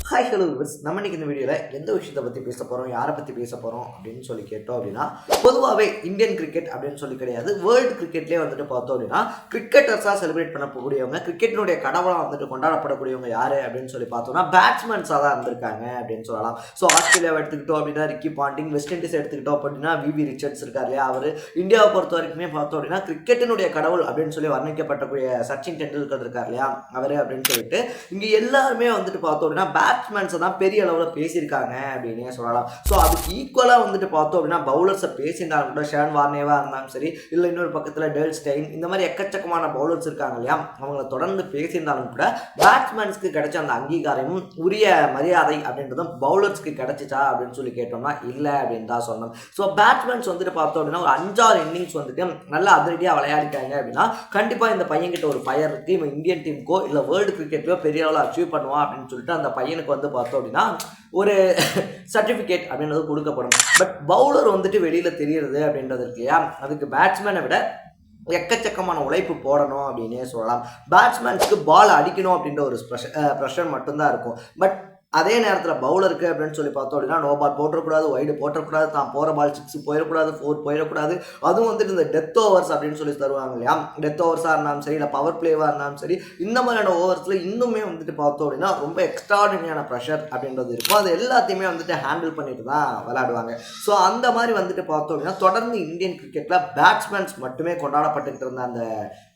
Hi hello viewers, நம்ம இன்னைக்கு இந்த வீடியோவில் எந்த விஷயத்தை பற்றி பேச போகிறோம், யாரை பற்றி பேச போகிறோம் அப்படின்னு சொல்லி கேட்டோம் அப்படின்னா, பொதுவாகவே இந்தியன் கிரிக்கெட் அப்படின்னு சொல்லி கிடையாது, வேர்ல்டு கிரிக்கெட்லேயே வந்துட்டு பார்த்தோம் அப்படின்னா கிரிக்கெட்டர்ஸாக செலிப்ரேட் பண்ணக்கூடியவங்க, கிரிக்கெட்டினுடைய கடவுளாக வந்துட்டு கொண்டாடப்படக்கூடியவங்க யார் அப்படின்னு சொல்லி பார்த்தோம்னா பேட்ஸ்மேன்ஸாக தான் இருந்திருக்காங்க அப்படின்னு சொல்லலாம். ஸோ ஆஸ்திரேலியாவை எடுத்துக்கிட்டோம் அப்படின்னா ரிக்கி பாண்டிங், வெஸ்ட் இண்டீஸ் எடுத்துக்கிட்டோம் அப்படின்னா விவி ரிச்சர்ட்ஸ் இருக்கார் இல்லையா, அவர் இந்தியாவை பொறுத்த வரைக்குமே பார்த்தோம் அப்படின்னா கிரிக்கெட்டினுடைய கடவுள் அப்படின்னு சொல்லி வர்ணிக்கப்பட்டக்கூடிய சச்சின் டெண்டுல்கர் இருக்கார் இல்லையா, அவர் அப்படின்னு சொல்லிட்டு இங்கே எல்லாருமே வந்துட்டு பார்த்தோம் அப்படின்னா பேட்ஸ்மேன்ஸை தான் பெரிய அளவில் பேசியிருக்காங்க அப்படின்னே சொல்லலாம். ஸோ அதுக்கு ஈக்குவலாக வந்துட்டு பார்த்தோம் அப்படின்னா பவுலர்ஸை பேசியிருந்தாலும் கூட ஷேன் வார்னேவாக இருந்தாலும் சரி, இல்லை இன்னொரு பக்கத்தில் டேல் ஸ்டெயின், இந்த மாதிரி எக்கச்சக்கமான பவுலர்ஸ் இருக்காங்க இல்லையா, அவங்கள தொடர்ந்து பேசியிருந்தாலும் கூட பேட்ஸ்மேன்ஸ்க்கு கிடைச்ச அந்த அங்கீகாரமும் உரிய மரியாதை அப்படின்றதும் பவுலர்ஸ்க்கு கிடைச்சிச்சா அப்படின்னு சொல்லி கேட்டோம்னா இல்லை அப்படின்னு தான் சொல்லணும். ஸோ பேட்ஸ்மேன்ஸ் வந்துட்டு பார்த்தோம் அப்படின்னா ஒரு 5-6 இன்னிங்ஸ் வந்துட்டு நல்லா அதிரடியாக விளையாடிட்டாங்க அப்படின்னா கண்டிப்பாக இந்த பையன்கிட்ட ஒரு ஃபயர் இருக்குது, இவன் இந்தியன் டீமுக்கோ இல்லை வேர்ல்டு கிரிக்கெட்லையோ பெரிய அளவில் அச்சீவ் பண்ணுவான் அப்படின்னு சொல்லிட்டு அந்த பையனுக்கு வந்து பார்த்தோம் அப்படின்னா ஒரு சர்டிஃபிகேட் அப்படின்றது கொடுக்கப்படும். பட் பவுலர் வந்துட்டு வெளியில் தெரியுறது அப்படின்றது இருக்கு இல்லையா, அதுக்கு பேட்ஸ்மேனை விட எக்கச்சக்கமான உழைப்பு போடணும் அப்படின்னே சொல்லலாம். பேட்ஸ்மேன்ஸ்க்கு பால் அடிக்கணும் அப்படின்ற ஒரு ப்ரெஷர் மட்டும்தான் இருக்கும். பட் அதே நேரத்தில் பவுலருக்கு அப்படின்னு சொல்லி பார்த்தோம் அப்படின்னா நோ பால் போட்டக்கூடாது, வைடு போட்டக்கூடாது, தான் போகிற பால் 6 போயிடக்கூடாது, 4 போயிடக்கூடாது. அதுவும் வந்துட்டு இந்த டெத் ஓவர்ஸ் அப்படின்னு சொல்லி தருவாங்க இல்லையா, டெத் ஓவர்ஸாக இருந்தாலும் சரி இல்லை பவர் பிளேவாக இருந்தாலும் சரி, இந்த மாதிரியான ஓவர்ஸில் இன்னுமே வந்துட்டு பார்த்தோம் அப்படின்னா ரொம்ப எக்ஸ்ட்ராடினரியான ப்ரெஷர் அப்படின்றது இருக்கும். அது எல்லாத்தையுமே வந்துட்டு ஹேண்டில் பண்ணிட்டு தான் விளையாடுவாங்க. ஸோ அந்த மாதிரி வந்துட்டு பார்த்தோம் அப்படின்னா தொடர்ந்து இந்தியன் கிரிக்கெட்டில் பேட்ஸ்மேன்ஸ் மட்டுமே கொண்டாடப்பட்டுக்கிட்டு இருந்த அந்த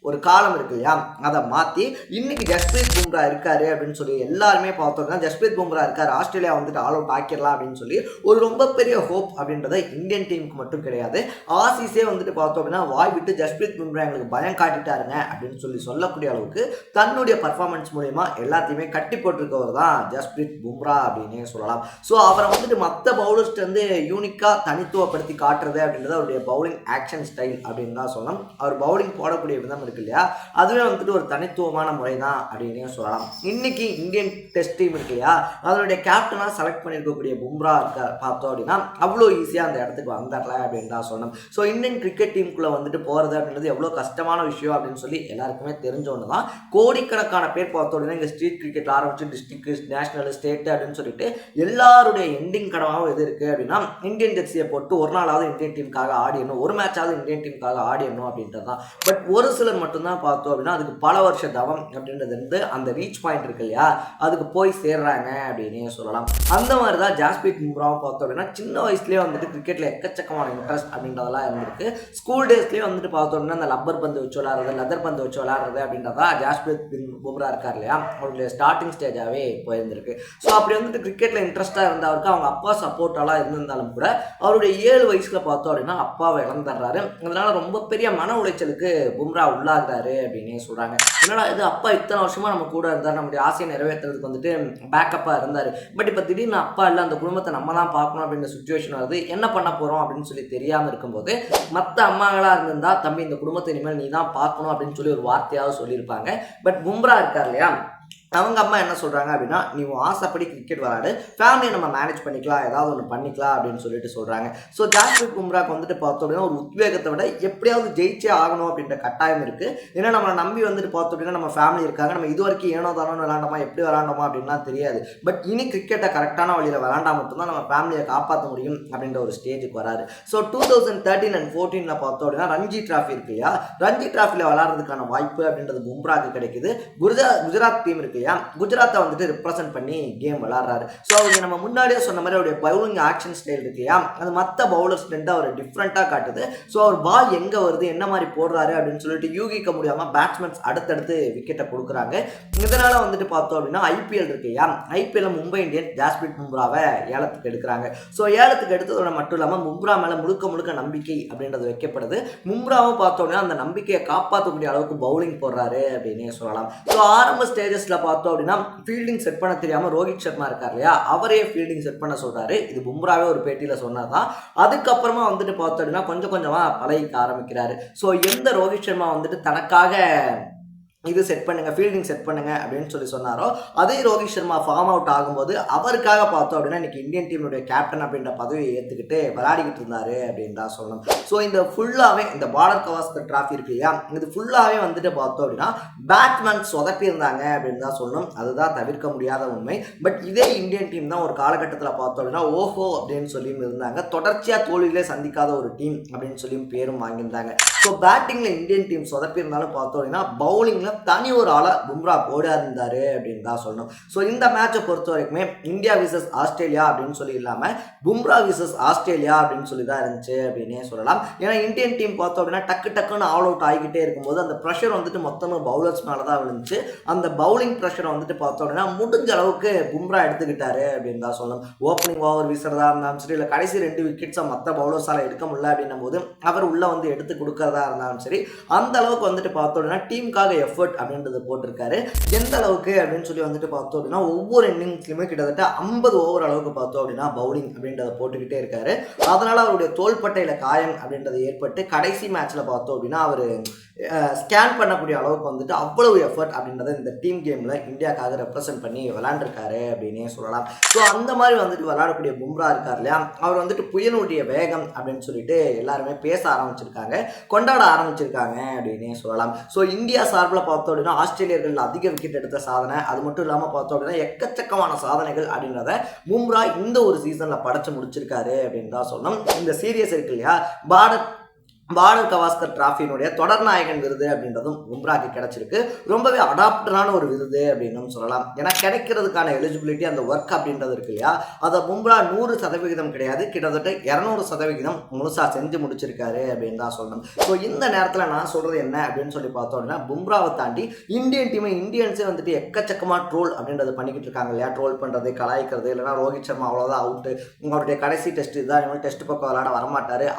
ஒரு காலம் இருக்கு இல்லையா, அதை மாற்றி இன்னைக்கு ஜஸ்பிரீத் பும்ரா இருக்காரு அப்படின்னு சொல்லி எல்லாருமே பார்த்தோம்னா ஜஸ்பிரீத் பும்ரா இருக்காரு, ஆஸ்திரேலியா வந்துட்டு ஆல் அவுட் ஆக்கிடலாம் அப்படின்னு சொல்லி ஒரு ரொம்ப பெரிய ஹோப் அப்படின்றத இந்தியன் டீமுக்கு மட்டும் கிடையாது, ஆசிஸே வந்துட்டு பார்த்தோம் அப்படின்னா வாய் விட்டு ஜஸ்பிரீத் பும்ரா எங்களுக்கு பயம் காட்டிட்டாருங்க அப்படின்னு சொல்லக்கூடிய அளவுக்கு தன்னுடைய பர்ஃபார்மன்ஸ் மூலமா எல்லாத்தையுமே கட்டி போட்டிருக்கவர் தான் ஜஸ்பிரீத் பும்ரா அப்படின்னே சொல்லலாம். ஸோ அவரை வந்துட்டு மற்ற பவுலர்ஸ்ட்டு வந்து யூனிக்காக தனித்துவப்படுத்தி காட்டுறது அப்படின்றது அவருடைய பவுலிங் ஆக்ஷன் ஸ்டைல் அப்படின்னு தான் சொல்லலாம். அவர் பவுலிங் போடக்கூடிய விதம் இருக்கு இல்லையா, அதுவே வந்துட்டு ஒரு தனித்துவமான முறை தான் அப்படின்னே சொல்லலாம். இன்னைக்கு இந்தியன் டெஸ்ட் டீம் இருக்கு இல்லையா, அதனுடைய கேப்டனாக செலக்ட் பண்ணியிருக்கக்கூடிய பும்ரா பார்த்தோம் அப்படின்னா அவ்வளோ ஈஸியாக அந்த இடத்துக்கு வந்துடல அப்படின்னு தான் சொல்லணும். ஸோ இந்தியன் கிரிக்கெட் டீமுக்குள்ளே வந்துட்டு போகிறது அப்படின்றது எவ்வளோ கஷ்டமான விஷயம் அப்படின்னு சொல்லி எல்லாருக்குமே தெரிஞ்ச ஒன்று தான். கோடிக்கணக்கான பேர் பார்த்தோம் அப்படின்னா இங்கே ஸ்ட்ரீட் கிரிக்கெட் ஆரம்பிச்சு டிஸ்ட்ரிக்ட், நேஷனல், ஸ்டேட் அப்படின்னு சொல்லிட்டு எல்லாருடைய எண்டிங் கடமாகவும் எது இருக்குது அப்படின்னா இந்தியன் ஜெர்சியை போட்டு ஒரு நாளாவது இந்தியன் டீமுக்காக ஆடிடணும், ஒரு மேட்சாவது இந்தியன் டீமுக்காக ஆடிடணும் அப்படின்றது தான். பட் ஒரு சிலர் மட்டும்தான் பார்த்தோம் அப்படின்னா அதுக்கு பல வருஷ தவம் அப்படின்றது இருந்து அந்த ரீச் பாயிண்ட் இருக்கு இல்லையா, அதுக்கு போய் சேர்றாங்க அப்படின்னே சொல்லலாம். அந்த மாதிரி தான் ஜஸ்பிரீத் பும்ராவும் பார்த்தோம் அப்படின்னா சின்ன வயசுலேயே வந்துட்டு கிரிக்கெட்டில் எக்கச்சக்கமான இன்ட்ரெஸ்ட் அப்படின்றதெல்லாம் இருந்திருக்கு. ஸ்கூல் டேஸ்லேயே வந்துட்டு பார்த்தோம் அப்படின்னா அந்த லப்பர் பந்து வச்சு விளாட்றது, லெதர் பந்து வச்சு விளாட்றது அப்படின்றதா ஜஸ்பிரீத் பும்ரா இருக்கார் இல்லையா, அவருடைய ஸ்டார்டிங் ஸ்டேஜாகவே போயிருந்திருக்கு. ஸோ அப்படி வந்துட்டு கிரிக்கெட்டில் இன்ட்ரெஸ்ட்டாக இருந்தவருக்கு அவங்க அப்பா சப்போர்ட்டெல்லாம் இருந்திருந்தாலும் கூட அவருடைய 7 வயசில் பார்த்தோம் அப்படின்னா அப்பாவை இழந்துடுறாரு. அதனால ரொம்ப பெரிய மன உளைச்சலுக்கு பும்ரா உள்ளாகிறாரு அப்படின்னே சொல்கிறாங்க. என்னடா இது, அப்பா இத்தனை வருஷமாக நம்ம கூட இருந்தார், நம்முடைய ஆசையை நிறைவேற்றுறதுக்கு வந்துட்டு பேக்கப்பாக இருந்தார், பட் இப்போ திடீர்னு அப்பா இல்லை, அந்த குடும்பத்தை நம்ம தான் பார்க்கணும் அப்படின்ற சுச்சுவேஷன் வருது, என்ன பண்ண போகிறோம் அப்படின்னு சொல்லி தெரியாமல் இருக்கும்போது மற்ற அம்மாங்களாக இருந்திருந்தா தம்பி இந்த குடும்பத்தை இனிமேல் நீ தான் பார்க்கணும் அப்படின்னு சொல்லி ஒரு வார்த்தையாவது சொல்லியிருப்பாங்க. பட் பும்ரா இருக்கார் இல்லையா, அவங்க அம்மா என்ன சொல்கிறாங்க அப்படின்னா நீ ஆசைப்படி கிரிக்கெட் விளையாடு, ஃபேமிலியை நம்ம மேனேஜ் பண்ணிக்கலாம், ஏதாவது ஒன்று பண்ணிக்கலாம் அப்படின்னு சொல்லிட்டு சொல்கிறாங்க. ஸோ ஜஸ்பிரீத் பும்ராக்கு வந்துட்டு பார்த்தோம் அப்படின்னா ஒரு உத்வேகத்தை விட எப்படியாவது ஜெயிச்சே ஆகணும் அப்படின்ற கட்டாயம் இருக்குது. ஏன்னா நம்மளை நம்பி வந்துட்டு பார்த்தோம் அப்படின்னா நம்ம ஃபேமிலி இருக்காங்க, நம்ம இது வரைக்கும் ஏனோ தானோன்னு விளாண்டோமா, எப்படி விளாண்டோமா அப்படின்லாம் தெரியாது. பட் இனி கிரிக்கெட்டை கரெக்டான வழியில் விளாண்டா மட்டும்தான் நம்ம ஃபேமிலியை காப்பாற்ற முடியும் அப்படின்ற ஒரு ஸ்டேஜுக்கு வராரு. ஸோ 2013 and 14 பார்த்தோம் அப்படின்னா ரஞ்சி டிராஃபி இருக்கு இல்லையா, ரஞ்சி டிராஃபியில் விளாட்றதுக்கான வாய்ப்பு அப்படின்றது பும்ராக்கு கிடைக்குது. குஜராத் டீம் இருக்கு, குஜராத்தை வந்துட்டு ரிப்ரசென்ட் பண்ணி கேம் விளையாடுறாரு. ஸோ அவங்க நம்ம முன்னாடியே சொன்ன மாதிரி அவருடைய பவுலிங் ஆக்ஷன் ஸ்டைல் இருக்கு இல்லையா, அது மற்ற பவுலர்ஸ்லேருந்து அவர் டிஃப்ரெண்ட்டாக காட்டுது. ஸோ அவர் பால் எங்கே வருது, என்ன மாதிரி போடுறாரு அப்படின்னு சொல்லிட்டு யூகிக்க முடியாமல் பேட்ஸ்மேன்ஸ் அடுத்தடுத்து விக்கெட்டை கொடுக்குறாங்க. இதனால் வந்துட்டு பார்த்தோம் அப்படின்னா ஐபிஎல் இருக்கு இல்லையா, ஐபிஎல்ல மும்பை இந்தியன்ஸ் ஜஸ்பிரீத் பும்ராவை ஏலத்துக்கு எடுக்கிறாங்க. ஸோ ஏலத்துக்கு எடுத்ததோட மட்டும் இல்லாமல் பும்ரா மேலே முழுக்க நம்பிக்கை அப்படின்றது வைக்கப்படுது. பும்ராவும் பார்த்தோம் அப்படின்னா அந்த நம்பிக்கையை காப்பாற்றக்கூடிய அளவுக்கு பவுலிங் போடுறாரு அப்படின்னே சொல்லலாம். ஸோ ஆரம்ப ஸ்டேஜஸில் பார்த்தோம் அப்படின்னா ஃபீல்டிங் செட் பண்ண தெரியாமல் ரோஹித் சர்மா இருக்கார் இல்லையா, அவரே ஃபீல்டிங் செட் பண்ண சொல்றாரு. இது பும்ராவே ஒரு பேட்டியில் சொன்னதான். அதுக்கப்புறமா வந்துட்டு பார்த்தோம் அப்படின்னா கொஞ்சம் கொஞ்சமாக பழகிக்க ஆரம்பிக்கிறாரு. ஸோ எந்த ரோஹித் சர்மா வந்துட்டு தனக்காக இது செட் பண்ணுங்க, ஃபீல்டிங் செட் பண்ணுங்க அப்படின்னு சொன்னாரோ, அதே ரோஹித் சர்மா ஃபார்ம் அவுட் ஆகும்போது அவருக்காக பார்த்தோம் அப்படின்னா இன்னைக்கு இந்தியன் டீமுடைய கேப்டன் அப்படின்ற பதவியை ஏற்றுக்கிட்டு விளையாடிக்கிட்டு இருந்தாரு அப்படின்னு தான் சொல்லணும். ஸோ இந்த ஃபுல்லாகவே இந்த பார்டர் கவாஸ்கர் டிராஃபி இருக்கு இல்லையா, இது ஃபுல்லாகவே வந்துட்டு பார்த்தோம் அப்படின்னா பேட்ஸ்மேன் சொதப்பி இருந்தாங்க அப்படின்னு தான் சொல்லணும். அதுதான் தவிர்க்க முடியாத உண்மை. பட் இதே இந்தியன் டீம் தான் ஒரு காலகட்டத்தில் பார்த்தோம் அப்படின்னா ஓஹோ அப்படின்னு சொல்லியும் இருந்தாங்க. தொடர்ச்சியாக தோல்வியிலே சந்திக்காத ஒரு டீம் அப்படின்னு சொல்லியும் பேரும் வாங்கியிருந்தாங்க. ஸோ பேட்டிங்கில் இந்தியன் டீம் சொதப்பி இருந்தாலும் பார்த்தோம் அப்படின்னா பவுலிங்கில் தனி ஒரு ஆளா பும்ரா போடா இருந்தாரு அப்படின்னு தான் சொல்லணும். ஸோ இந்த மேட்சை பொறுத்த வரைக்குமே இந்தியா விசஸ் ஆஸ்திரேலியா அப்படின்னு சொல்லி இல்லாமல் பும்ரா விசஸ் ஆஸ்திரேலியா அப்படின்னு சொல்லி தான் இருந்துச்சு அப்படின்னே சொல்லலாம். ஏன்னா இந்தியன் டீம் பார்த்தோம் அப்படின்னா டக்குன்னு ஆல் அவுட் ஆகிக்கிட்டே இருக்கும்போது அந்த ப்ரெஷர் வந்துட்டு மொத்தமாக பவுலர்ஸ் மேலே தான் விழுந்துச்சு. அந்த பவுலிங் ப்ரெஷரை வந்துட்டு பார்த்தோம் அப்படின்னா முடிஞ்ச அளவுக்கு பும்ரா எடுத்துக்கிட்டாரு அப்படின்னு தான் சொல்லணும். ஓப்பனிங் ஓவர் வீசுறதா இருந்தாலும் சரி, இல்லை கடைசி 2 விக்கெட்ஸை மற்ற பவுலர்ஸால் எடுக்க முடியல அப்படின்னும் போது அவர் உள்ள வந்து எடுத்து கொடுக்கறதா இருந்தாலும் சரி, அந்த அளவுக்கு வந்துட்டு பார்த்தோம் அப்படின்னா டீமுக்காக எஃபர்ட் அப்படின்றது போட்டிருக்காரு. எந்த அளவுக்கு அப்படின்னு சொல்லி வந்துட்டு பார்த்தோம் அப்படின்னா ஒவ்வொரு இன்னிங்ஸ்லையுமே கிட்டத்தட்ட 50 ஓவர் அளவுக்கு பார்த்தோம் அப்படின்னா பவுலிங் அப்படின்றத போட்டுக்கிட்டே இருக்காரு. அதனால அவருடைய தோள்பட்டையில காயம் அப்படின்றது ஏற்பட்டு கடைசி மேட்ச்ல பார்த்தோம் அப்படின்னா அவர் ஸ்கேன் பண்ணக்கூடிய அளவுக்கு வந்துட்டு அவ்வளவு எஃபர்ட் அப்படின்றத இந்த டீம் கேம்ல இந்தியாவுக்காக ரெப்ரசென்ட் பண்ணி விளையாண்டுருக்காரு அப்படின்னே சொல்லலாம். ஸோ அந்த மாதிரி வந்துட்டு விளையாடக்கூடிய பும்ரா இருக்கார் இல்லையா, அவர் வந்துட்டு புயலுடைய வேகம் அப்படின்னு சொல்லிட்டு எல்லாருமே பேச ஆரம்பிச்சிருக்காங்க, கொண்டாட ஆரம்பிச்சிருக்காங்க அப்படின்னே சொல்லலாம். ஸோ இந்தியா சார்பில் பார்த்தோம் அப்படின்னா ஆஸ்திரேலியர்கள் அதிக விக்கெட் எடுத்த சாதனை, அது மட்டும் இல்லாமல் பார்த்தோம் அப்படின்னா எக்கச்சக்கமான சாதனைகள் அப்படின்றத பும்ரா இந்த ஒரு சீசன்ல படைச்சு முடிச்சிருக்காரு அப்படின்னு தான் சொல்லணும். இந்த சீரியஸ் இருக்கு இல்லையா, பார்டர் கவாஸ்கர் டிராஃபியினுடைய தொடர் நாயகன் விருது அப்படின்றதும் பும்ராக்கு கிடைச்சிருக்கு. ரொம்பவே அடாப்டரான ஒரு விருது அப்படின்னு சொல்லலாம். ஏன்னா கிடைக்கிறதுக்கான எலிஜிபிலிட்டி அந்த ஒர்க் அப்படின்றது இருக்கு இல்லையா, அதை பும்ரா 100% கிடையாது, கிட்டத்தட்ட 200% முழுசா செஞ்சு முடிச்சிருக்காரு அப்படின்னு தான் சொல்லணும். ஸோ இந்த நேரத்தில் நான் சொல்றது என்ன அப்படின்னு சொல்லி பார்த்தோம் அப்படின்னா பும்ராவை தாண்டி இந்தியன் டீமை இந்தியன்ஸே வந்துட்டு எக்கச்சக்கமாக ட்ரோல் அப்படின்றது பண்ணிக்கிட்டு இருக்காங்க இல்லையா. ட்ரோல் பண்ணுறது, கலாய்க்கிறது, இல்லைனா ரோஹித் சர்மா அவ்வளோதான் அவுட்டு, அவருடைய கடைசி டெஸ்ட் இதுதான், இவங்க டெஸ்ட் பக்கம் விளையாட வரமாட்டாரு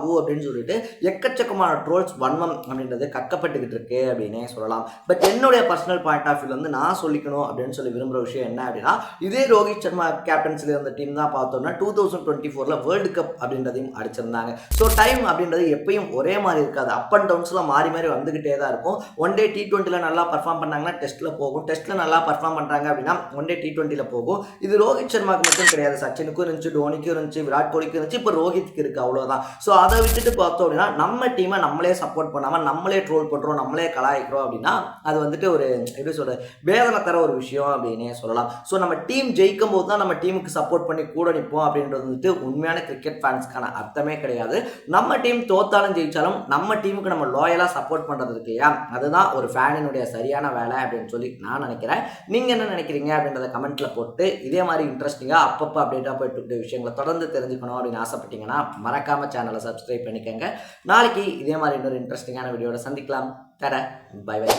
ஊ அப்படின்னு சொல்லிட்டு எக்கச்சக்கமான ட்ரோல்ஸ் வன்மம் அப்படின்றது கக்கப்பட்டுக்கிட்டு இருக்கு அப்படின்னே சொல்லலாம். பட் என்னுடைய பர்சனல் பாயிண்ட் ஆஃப் வியூல வந்து நான் சொல்லிக்கணும் அப்படின்னு சொல்லி விரும்புகிற விஷயம் என்ன அப்படின்னா, இதே ரோஹித் சர்மா கேப்டன்சில் இருந்த டீம் தான் பார்த்தோம்னா 2024 வேர்ல்டு கப் அப்படின்றதையும் அடிச்சிருந்தாங்க. ஸோ டைம் அப்படின்றது எப்பயும் ஒரே மாதிரி இருக்காது, அப் அண்ட் டவுன்ஸ்லாம் மாறி மாறி வந்துகிட்டே தான் இருக்கும். ஒன் டே T20 நல்லா பர்ஃபார்ம் பண்ணாங்கன்னா டெஸ்ட்டில் போகும், டெஸ்ட்டில் நல்லா பர்ஃபார்ம் பண்ணுறாங்க அப்படின்னா ஒன் டே T20 போகும். இது ரோஹித் சர்மாவுக்கு மட்டும் கிடையாது, சச்சினுக்கும் இருந்துச்சு, டோனிக்கும் இருந்துச்சு, விராட் கோலிக்கும் இருந்துச்சு, இப்போ ரோஹித்க்கு இருக்கு, அவ்வளோதான். ஸோ அதை விட்டுட்டு பார்த்தோம் அப்படின்னா நம்ம டீமை நம்மளே சப்போர்ட் பண்ணாமல் நம்மளே ட்ரோல் பண்ணுறோம், நம்மளே கலாய்க்கிறோம் அப்படின்னா அது வந்துட்டு ஒரு எப்படி சொல்கிறது வேதனை தர ஒரு விஷயம் அப்படின்னே சொல்லலாம். ஸோ நம்ம டீம் ஜெயிக்கும் போது தான் நம்ம டீமுக்கு சப்போர்ட் பண்ணி கூட நிற்போம் அப்படின்றது வந்துட்டு உண்மையான கிரிக்கெட் ஃபேன்ஸ்க்கான அர்த்தமே கிடையாது. நம்ம டீம் தோத்தாலும் ஜெயிச்சாலும் நம்ம டீமுக்கு நம்ம லாயலாக சப்போர்ட் பண்ணுறது இருக்கு இல்லையா, அதுதான் ஒரு ஃபேனினுடைய சரியான வேலை அப்படின்னு சொல்லி நான் நினைக்கிறேன். நீங்கள் என்ன நினைக்கிறீங்க அப்படின்றத கமெண்ட்டில் போட்டு இதே மாதிரி இன்ட்ரெஸ்டிங்காக அப்பப்போ அப்டேட்டாக போயிட்டு இருக்க விஷயங்களை தொடர்ந்து தெரிஞ்சுக்கணும் அப்படின்னு ஆசைப்பட்டீங்கன்னா மறக்காமல் சேனலை சப்ஸ்கிரைப் பண்ணிக்கோங்க. நாளைக்கு இதே மாதிரி இன்னொரு இன்ட்ரெஸ்டிங்கான வீடியோட சந்திக்கலாம். Tata, bye by.